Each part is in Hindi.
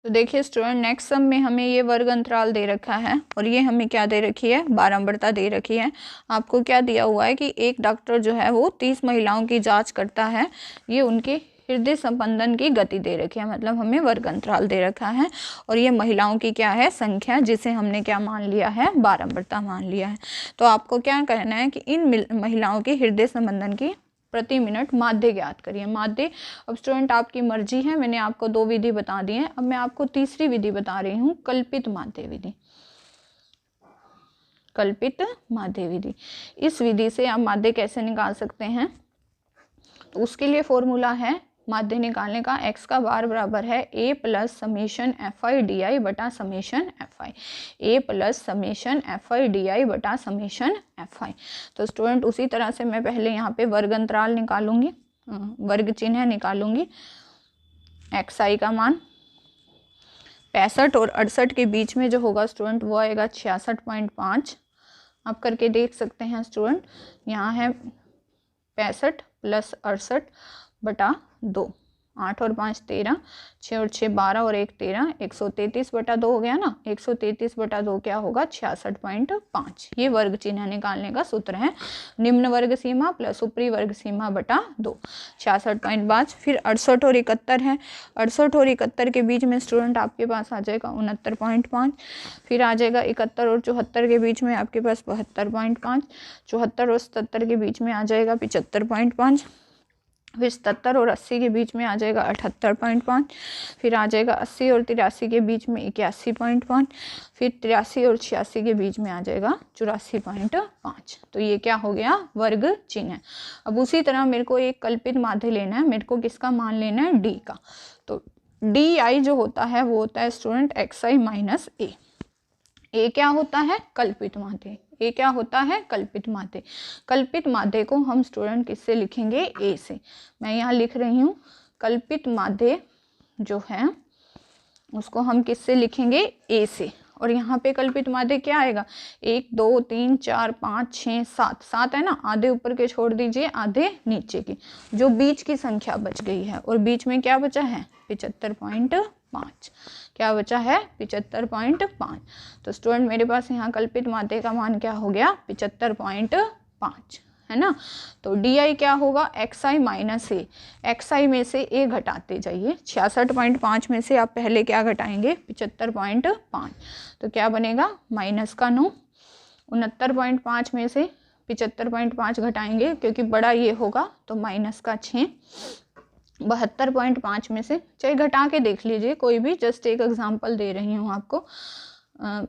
तो देखिए स्टूडेंट, नेक्स्ट सम में हमें ये वर्ग अंतराल दे रखा है और ये हमें क्या दे रखी है, बारंबारता दे रखी है। आपको क्या दिया हुआ है कि एक डॉक्टर जो है वो 30 महिलाओं की जांच करता है, ये उनके हृदय संबंधन की गति दे रखी है, मतलब हमें वर्ग अंतराल दे रखा है और ये महिलाओं की क्या है, संख्या, जिसे हमने क्या मान लिया है, बारंबारता मान लिया है। तो आपको क्या कहना है कि इन महिलाओं की हृदय संबंधन की प्रति मिनट माध्य ज्ञात करिए। माध्य, अब स्टूडेंट आपकी मर्जी है, मैंने आपको 2 विधि बता दी है, अब मैं आपको तीसरी विधि बता रही हूँ, कल्पित माध्य विधि। कल्पित माध्य विधि, इस विधि से आप माध्य कैसे निकाल सकते हैं, तो उसके लिए फॉर्मूला है माध्य निकालने का, x का बार बराबर है a plus summation F I D I बटा summation F I, A plus summation F I D I बटा समेशन एफ आई। तो स्टूडेंट उसी तरह से मैं पहले यहाँ पे वर्ग अंतराल निकालूंगी, वर्ग चिन्ह निकालूंगी। एक्स आई का मान 65 और 68 के बीच में जो होगा स्टूडेंट वो आएगा 66.5। आप करके देख सकते हैं स्टूडेंट, यहाँ है 65 प्लस 68 बटा 2, 8 और 5 13, 6 और 6 12 और 1 13, 133 बटा 2 हो गया ना, 133 बटा 2 क्या होगा, 66.5। ये वर्ग चिन्ह निकालने का सूत्र है, निम्न वर्ग सीमा प्लस ऊपरी वर्ग सीमा बटा 2, 66.5। फिर 68 और 71 है, 68 और 71 के बीच में स्टूडेंट आपके पास आ जाएगा 69.5। फिर आ जाएगा 71 और 74 के बीच में आपके पास 72.5, 74 और 77 के बीच में आ जाएगा 75.5। फिर 77 और 80 के बीच में आ जाएगा 78.5। फिर आ जाएगा 80 और 83 के बीच में 81.5। फिर 83 और 86 के बीच में आ जाएगा 84.5। तो ये क्या हो गया, वर्ग चिन्ह। अब उसी तरह मेरे को एक कल्पित माध्य लेना है, मेरे को किसका मान लेना है, डी का। तो डी आई जो होता है वो होता है स्टूडेंट एक्स आई माइनस ए क्या होता है, कल्पित माध्य। ए क्या होता है, कल्पित माध्य। कल्पित माध्य को हम स्टूडेंट किससे लिखेंगे, ए से। मैं यहाँ लिख रही हूँ कल्पित माध्य जो है उसको हम किससे लिखेंगे, ए से। और यहाँ पे कल्पित माध्य क्या आएगा, 1 2 3 4 5 6 7, 7 है ना, आधे ऊपर के छोड़ दीजिए, आधे नीचे की, जो बीच की संख्या बच गई है, और बीच में क्या बचा है, 75.5। क्या बचा है, 75.5। तो स्टूडेंट मेरे पास यहाँ कल्पित माध्य का मान क्या हो गया, 75.5, है ना। तो डी आई क्या होगा, एक्स आई माइनस ए, एक्स आई में से ए घटाते जाइए, 66.5 में से आप पहले क्या घटाएंगे, 75.5, तो क्या बनेगा माइनस का 9। 69.5 में से 75.5 घटाएंगे, क्योंकि बड़ा ये होगा तो माइनस का 6। 72.5 में से, चाहे घटा के देख लीजिए कोई भी, जस्ट एक एग्जांपल दे रही हूँ आपको।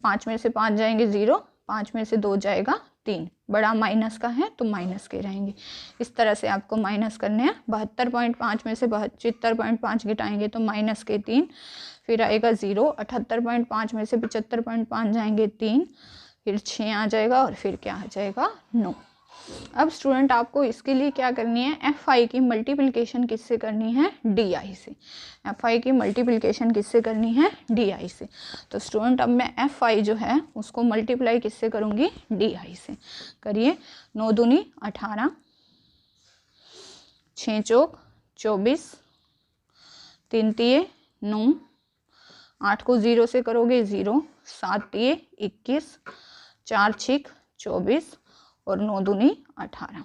5 में से 5 जाएंगे 0, 5 में से 2 जाएगा 3, बड़ा माइनस का है तो माइनस के रहेंगे। इस तरह से आपको माइनस करने हैं। 72.5 में से 75.5 घटाएंगे तो माइनस के 3, फिर आएगा 0। 78.5 में से 75.5 जाएंगे 3, फिर 6 आ जाएगा और फिर क्या आ जाएगा 9। अब स्टूडेंट आपको इसके लिए क्या करनी है, एफ आई की मल्टीप्लिकेशन किससे करनी है, डी आई से। एफ आई की मल्टीप्लिकेशन किससे करनी है, डी आई से। तो स्टूडेंट अब मैं एफ आई जो है उसको मल्टीप्लाई किससे करूँगी, डी आई से। करिए, 9 दूनी 18, 6 चौक 24, 3 तिये 9, 8 को 0 से करोगे 0, 7 तिये 21, 4 छिक 24 और 9 दूनी 18।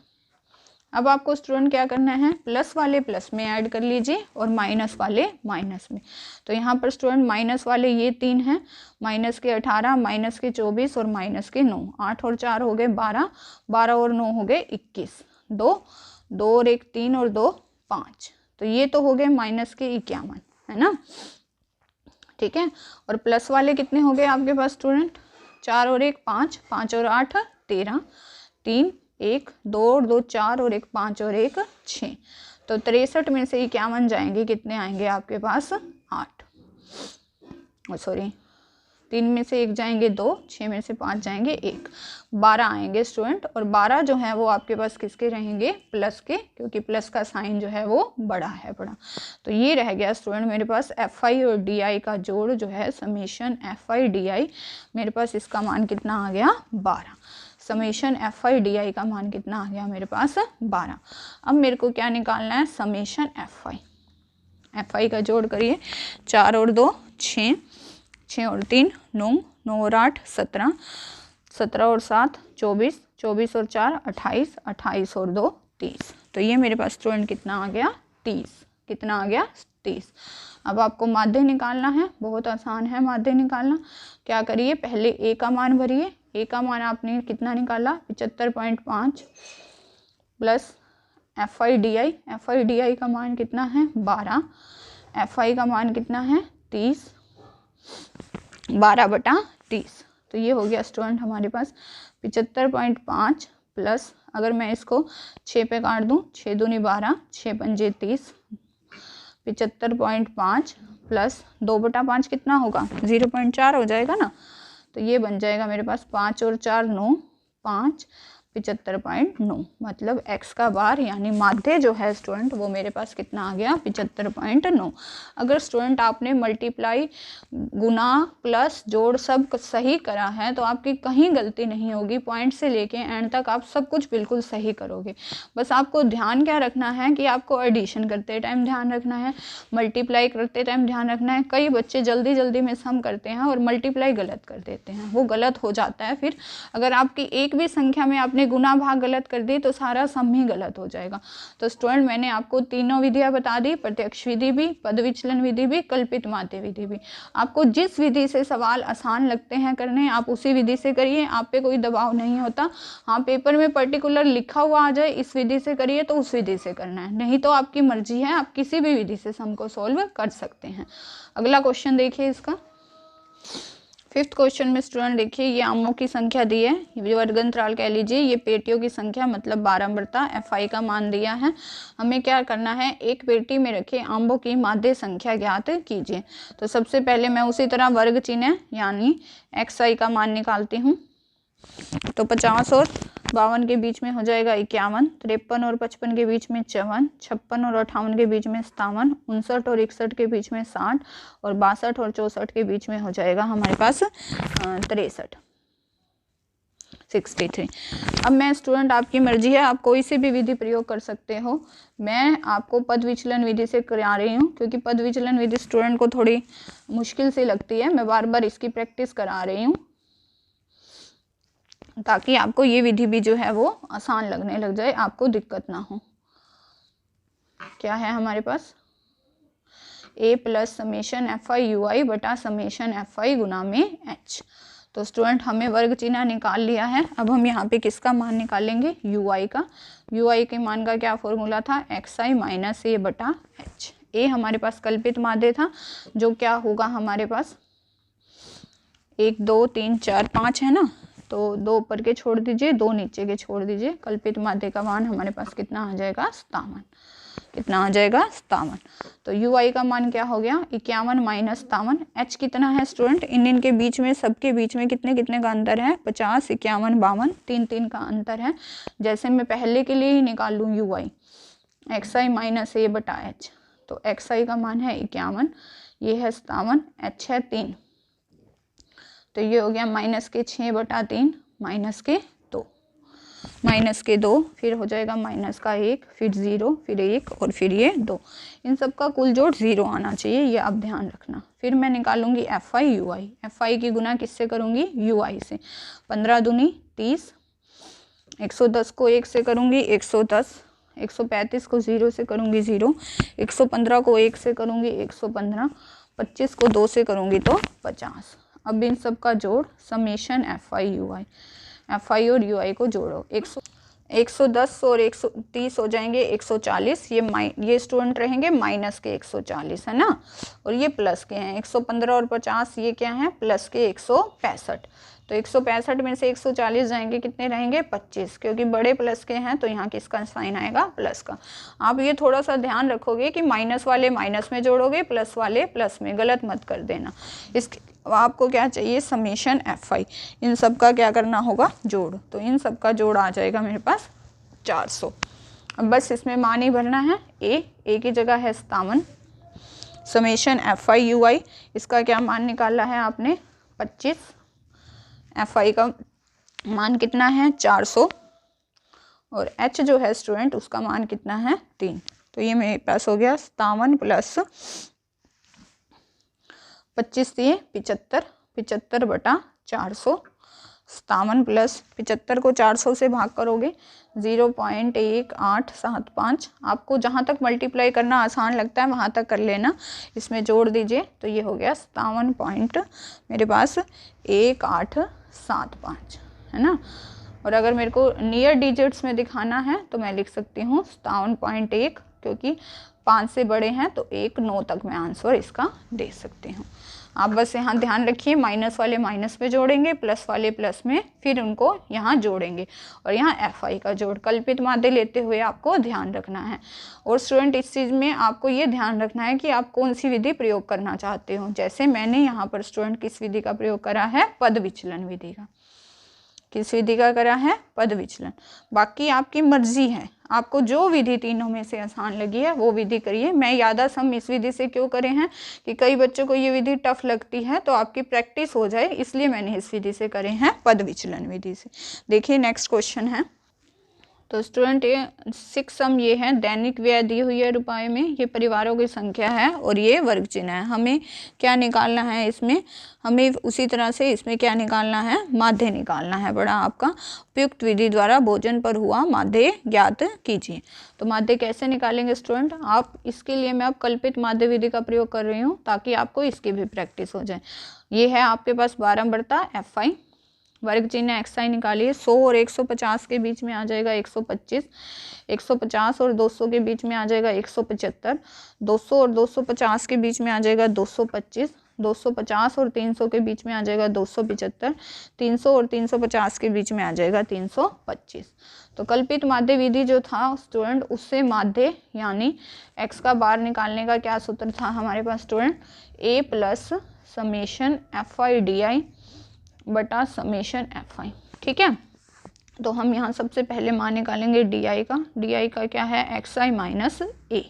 अब आपको स्टूडेंट क्या करना है, प्लस वाले प्लस में ऐड कर लीजिए और माइनस वाले माइनस में। तो यहाँ पर स्टूडेंट माइनस वाले ये 3 हैं, माइनस के 18, माइनस के 24 और माइनस के 9। 8 और 4 हो गए 12, 12 और 9 हो गए 21, 2 और 1 3 और 2 5। तो ये तो हो गए माइनस के 51, है ना, ठीक है। और प्लस वाले कितने हो गए आपके पास स्टूडेंट, 4 और 1 5, 5 और 8 13, 3 1 2 और 2 4 और 1 5 और 1 6। तो 63 में से 51 जाएंगे, कितने आएंगे आपके पास 8, सॉरी 3 में से 1 जाएंगे 2, 6 में से 5 जाएंगे 1, 12 आएंगे स्टूडेंट। और 12 जो है वो आपके पास किसके रहेंगे, प्लस के, क्योंकि प्लस का साइन जो है वो बड़ा है, बड़ा। तो ये रह गया स्टूडेंट मेरे पास एफ आई और डी आई का जोड़ जो है, समेशन एफ आई डी आई। मेरे पास इसका मान कितना आ गया, 12। समेशन एफ आई डी आई का मान कितना आ गया मेरे पास, 12। अब मेरे को क्या निकालना है, summation F I. F I का जोड़ करिए, 4 और 2 6, 6 और 3 9, 9 और 8 17, 17 और 7 24, 24 और 4 28, 28 और 2 30। तो ये मेरे पास स्टूडेंट कितना आ गया 30। कितना आ गया 30। अब आपको माध्य निकालना है, बहुत आसान है माध्य निकालना। क्या करिए, पहले ए का मान भरिए। ए का मान आपने कितना निकाला 75.5 प्लस FI/DI का मान कितना है 12, FI का मान कितना है 30, 12/30। तो ये हो गया स्टूडेंट हमारे पास 75.5 प्लस, अगर मैं इसको 6 पे काट दूँ, 6 दूनी 12, 6 पंजे 30, 75.5 प्लस 2/5 कितना होगा 0.4 हो जाएगा ना। तो ये बन जाएगा मेरे पास 5 और 4 9, 5 75.9, मतलब x का बार यानी माध्य जो है स्टूडेंट वो मेरे पास कितना आ गया 75.9। अगर स्टूडेंट आपने मल्टीप्लाई, गुना, प्लस, जोड़ सब सही करा है तो आपकी कहीं गलती नहीं होगी। पॉइंट से लेके एंड तक आप सब कुछ बिल्कुल सही करोगे। बस आपको ध्यान क्या रखना है कि आपको एडिशन करते टाइम ध्यान रखना है, मल्टीप्लाई करते टाइम ध्यान रखना है। कई बच्चे जल्दी जल्दी में सम करते हैं और मल्टीप्लाई गलत कर देते हैं, वो गलत हो जाता है। फिर अगर आपकी एक भी संख्या में आपने गुना भाग गलत कर दी तो सारा सम ही गलत हो जाएगा। तो स्टूडेंट मैंने आपको तीनों विधियां बता दी, प्रत्यक्ष विधि भी, पद विचलन विधि भी, कल्पित माध्य विधि भी। आपको जिस विधि से सवाल आसान लगते हैं करने आप उसी विधि से करिए, आप पे कोई दबाव नहीं होता। हाँ, पेपर में पर्टिकुलर लिखा हुआ आ जाए इस विधि से करिए तो उस विधि से करना है, नहीं तो आपकी मर्जी है, आप किसी भी विधि से सम को सॉल्व कर सकते हैं। अगला क्वेश्चन देखिए इसका 5th क्वेश्चन में स्टूडेंट देखिए, ये आमों की संख्या दी है, ये वर्ग अंतराल कह लीजिए, ये पेटियों की संख्या मतलब 12 FI का मान दिया है। हमें क्या करना है, एक पेटी में रखे आमों की माध्य संख्या ज्ञात कीजिए। तो सबसे पहले मैं उसी तरह वर्ग चिन्ह यानी XI का मान निकालती हूँ। तो 50 और 52 के बीच में हो जाएगा 51, 53 और 55 के बीच में 54, 56 और 58 के बीच में 57, 59 और 61 के बीच में 60 और 62 और 64 के बीच में हो जाएगा हमारे पास 63। अब मैं स्टूडेंट आपकी मर्जी है, आप कोई सी भी विधि प्रयोग कर सकते हो। मैं आपको पद विचलन विधि से करा रही हूँ क्योंकि पद विचलन विधि स्टूडेंट को थोड़ी मुश्किल से लगती है। मैं बार बार इसकी प्रैक्टिस करा रही हूँ ताकि आपको ये विधि भी जो है वो आसान लगने लग जाए, आपको दिक्कत ना हो। क्या है हमारे पास a plus summation FI UI बटा समेशन FI गुना में h। तो स्टूडेंट हमने वर्ग चिन्ह निकाल लिया है। अब हम यहाँ पे किसका मान निकालेंगे UI का। UI के मान का क्या फॉर्मूला था XI माइनस a बटा h। a हमारे पास कल्पित माध्य था जो क्या होगा हमारे पास 1 2 3 4 5 है ना, तो 2 ऊपर के छोड़ दीजिए, 2 नीचे के छोड़ दीजिए। कल्पित माध्य का मान हमारे पास कितना आ जाएगा 57। कितना आ जाएगा 57। तो UI का मान क्या हो गया 51 माइनस 57। H कितना है स्टूडेंट, इन के बीच में सबके बीच में कितने कितने का अंतर है 50 51 52, 3 3 का अंतर है। जैसे मैं पहले के लिए ही निकाल लूँ UI XI माइनस a बटा h। तो XI का मान है 51, ये है 57, h है 3, तो ये हो गया माइनस के 6 बटा 3 माइनस के 2, माइनस के 2, फिर हो जाएगा माइनस का 1, फिर 0, फिर 1 और फिर ये 2। इन सब का कुल जोड़ 0 आना चाहिए, ये आप ध्यान रखना। फिर मैं निकालूंगी FI UI। FI की गुना किससे करूंगी UI से। 15 दूनी 30, 110 को 1 से करूंगी 110, 135 को 0 से करूंगी 0, 115 को 1 से करूंगी 115, 25 को 2 से करूंगी तो 50। अब इन सब का जोड़ समेशन FI UI, FI और UI को जोड़ो 110 और 130 हो जाएंगे 140। ये स्टूडेंट रहेंगे माइनस के 140 है ना, और ये प्लस के हैं 115 और 50, ये क्या है प्लस के 165। तो 165 में से 140 जाएंगे, कितने रहेंगे 25, क्योंकि बड़े प्लस के हैं तो यहाँ किसका साइन आएगा प्लस का। आप ये थोड़ा सा ध्यान रखोगे कि माइनस वाले माइनस में जोड़ोगे, प्लस वाले प्लस में, गलत मत कर देना। इसके आपको क्या चाहिए समेशन FI, इन सब का क्या करना होगा जोड़। तो इन सब का जोड़ आ जाएगा मेरे पास 400। अब बस इसमें मान ही भरना है। a की जगह है 57, समेशन FI UI, इसका क्या मान निकाला है आपने 25, FI का मान कितना है 400 और H जो है स्टूडेंट उसका मान कितना है 3। तो ये मेरे पास हो गया 57 प्लस 25 दिए 75, 75 बटा 400, 57 प्लस 75 को 400 से भाग करोगे 0.1875। आपको जहाँ तक मल्टीप्लाई करना आसान लगता है वहाँ तक कर लेना, इसमें जोड़ दीजिए तो ये हो गया 57 पॉइंट मेरे पास 1875, है ना। और अगर मेरे को नियर डिजिट्स में दिखाना है तो मैं लिख सकती हूँ 57.1, क्योंकि 5 से बड़े हैं तो 1 9 तक मैं आंसर इसका दे सकती हूँ। आप बस यहाँ ध्यान रखिए, माइनस वाले माइनस में जोड़ेंगे, प्लस वाले प्लस में, फिर उनको यहाँ जोड़ेंगे और यहाँ FI का जोड़ कल्पित माध्य लेते हुए आपको ध्यान रखना है। और स्टूडेंट इस चीज़ में आपको ये ध्यान रखना है कि आप कौन सी विधि प्रयोग करना चाहते हो। जैसे मैंने यहाँ पर स्टूडेंट किस विधि का प्रयोग करा है, पद विचलन विधि का। किस विधि का करा है, पद विचलन। बाकी आपकी मर्जी है, आपको जो विधि तीनों में से आसान लगी है वो विधि करिए। मैं यादा सम इस विधि से क्यों करे हैं कि कई बच्चों को ये विधि टफ लगती है, तो आपकी प्रैक्टिस हो जाए, इसलिए मैंने इस विधि से करे हैं, पद विचलन विधि से। देखिए नेक्स्ट क्वेश्चन है। तो स्टूडेंट ये 6 सम ये है, दैनिक व्यय दी हुई है रुपए में, ये परिवारों की संख्या है और ये वर्ग चिन्ह है। हमें क्या निकालना है इसमें, हमें उसी तरह से इसमें क्या निकालना है, माध्य निकालना है। बड़ा आपका उपयुक्त विधि द्वारा भोजन पर हुआ माध्य ज्ञात कीजिए। तो माध्य कैसे निकालेंगे स्टूडेंट, आप इसके लिए मैं अब कल्पित माध्य विधि का प्रयोग कर रही हूँ ताकि आपको इसकी भी प्रैक्टिस हो जाए। ये है आपके पास 12 बटा FI, वर्ग चिन्ह XI निकालिए। 100 और 150 के बीच में आ जाएगा 125, 150 और 200 के बीच में आ जाएगा 175, 200 और 250 के बीच में आ जाएगा 225, 250 और 300 के बीच में आ जाएगा 275, 300 और 350 के बीच में आ जाएगा 325। तो कल्पित माध्य विधि जो था स्टूडेंट, उससे माध्य यानी x का बार निकालने का क्या सूत्र था हमारे पास student, a plus summation FI DI बटा समेशन FI। ठीक है, तो हम यहाँ सबसे पहले मान निकालेंगे DI का। DI का क्या है, XI माइनस A।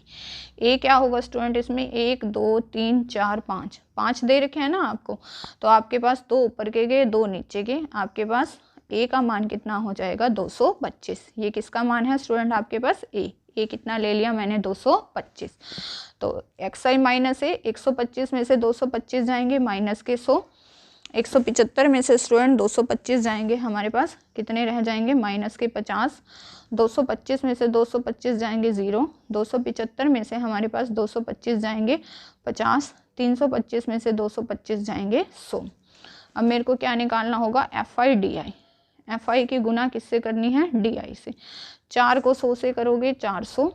A क्या होगा स्टूडेंट इसमें, 1 2 3 4 5, 5 दे रखे हैं ना आपको, तो आपके पास 2 ऊपर के गए 2 नीचे के, आपके पास A का मान कितना हो जाएगा 225। ये किसका मान है स्टूडेंट आपके पास, A कितना ले लिया मैंने 225। तो XI माइनस A, 125 में से 225 जाएंगे माइनस के 100, 175 में से स्टूडेंट 225 जाएंगे, हमारे पास कितने रह जाएंगे माइनस के 50, 225 में से 225 जाएंगे 0, 275 में से हमारे पास 225 जाएंगे 50, 325 में से 225 जाएंगे 100। अब मेरे को क्या निकालना होगा, FI DI। FI की गुना किससे करनी है, DI से। 4 को 100 से करोगे 400,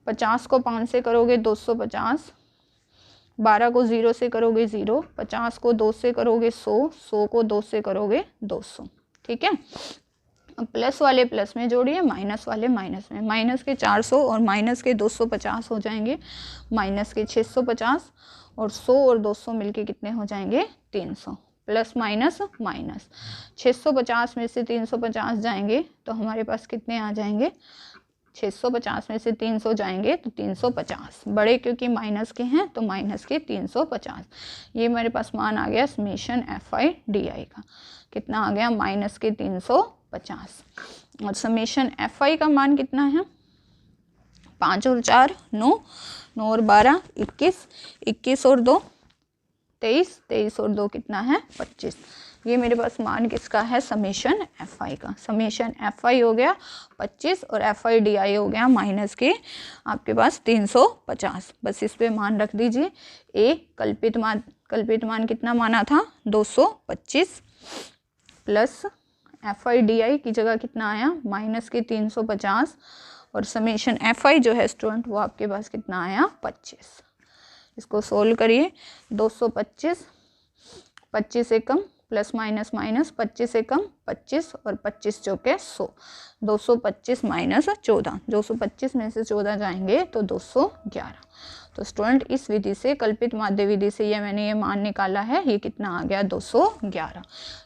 50 को 5 से करोगे 250, 12 को 0 से करोगे 0, 50 को 2 से करोगे 100, 100 को 2 से करोगे 200। ठीक है, अब प्लस वाले प्लस में जोड़िए, माइनस वाले माइनस में। माइनस के 400 और माइनस के 250 हो जाएंगे माइनस के 650, और 100 और 200 मिलके कितने हो जाएंगे 300। प्लस माइनस माइनस, 650 में से 350 जाएंगे तो हमारे पास कितने आ जाएंगे, 650 में से 300 जाएंगे तो 350, बड़े क्योंकि माइनस के हैं तो माइनस के 350। ये मेरे पास मान आ गया समेशन FI DI का, कितना आ गया माइनस के 350। और समेशन FI का मान कितना है, 5 और 4 9, 9 और 12 21, 21 और 2 23, 23 और 2 कितना है 25। ये मेरे पास मान किसका है, समेशन FI का। समेशन FI हो गया 25 और FI DI हो गया माइनस के आपके पास 350। बस इस पे मान रख दीजिए। A कल्पित मान कितना माना था 225, प्लस FI DI की जगह कितना आया माइनस के 350, और समेशन FI जो है स्टूडेंट वो आपके पास कितना आया 25। इसको सोल्व करिए, 225, 25 से कम प्लस माइनस माइनस, 25 से कम 25 और 25 चौके 100, 225 माइनस 14, 225 में से 14 जाएंगे तो 211। तो स्टूडेंट इस विधि से कल्पित माध्य विधि से मैंने ये मान निकाला है, ये कितना आ गया 211।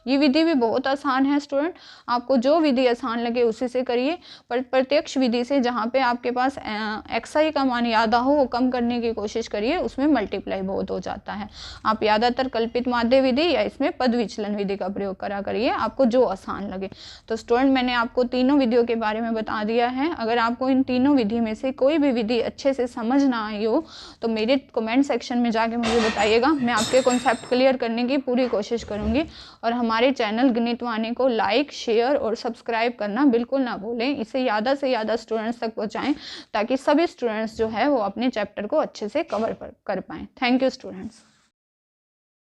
ये विधि भी बहुत आसान है स्टूडेंट, आपको जो विधि आसान लगे उसी से करिए। पर प्रत्यक्ष विधि से जहाँ पे आपके पास XI का मान ज़्यादा हो वो कम करने की कोशिश करिए, उसमें मल्टीप्लाई बहुत हो जाता है। आप ज़्यादातर कल्पित माध्य विधि या इसमें पद विचलन विधि का प्रयोग करा करिए, आपको जो आसान लगे। तो स्टूडेंट मैंने आपको तीनों विधियों के बारे में बता दिया है। अगर आपको इन तीनों विधि में से कोई भी विधि अच्छे से समझ ना आई हो तो मेरे कमेंट सेक्शन में जाके मुझे बताइएगा, मैं आपके कॉन्सेप्ट क्लियर करने की पूरी कोशिश करूँगी। और हमारे चैनल गणित वाणी को लाइक, शेयर और सब्सक्राइब करना बिल्कुल ना भूलें। इसे ज़्यादा से ज़्यादा स्टूडेंट्स तक पहुँचाएँ ताकि सभी स्टूडेंट्स जो है वो अपने चैप्टर को अच्छे से कवर कर पाएँ। Thank you students.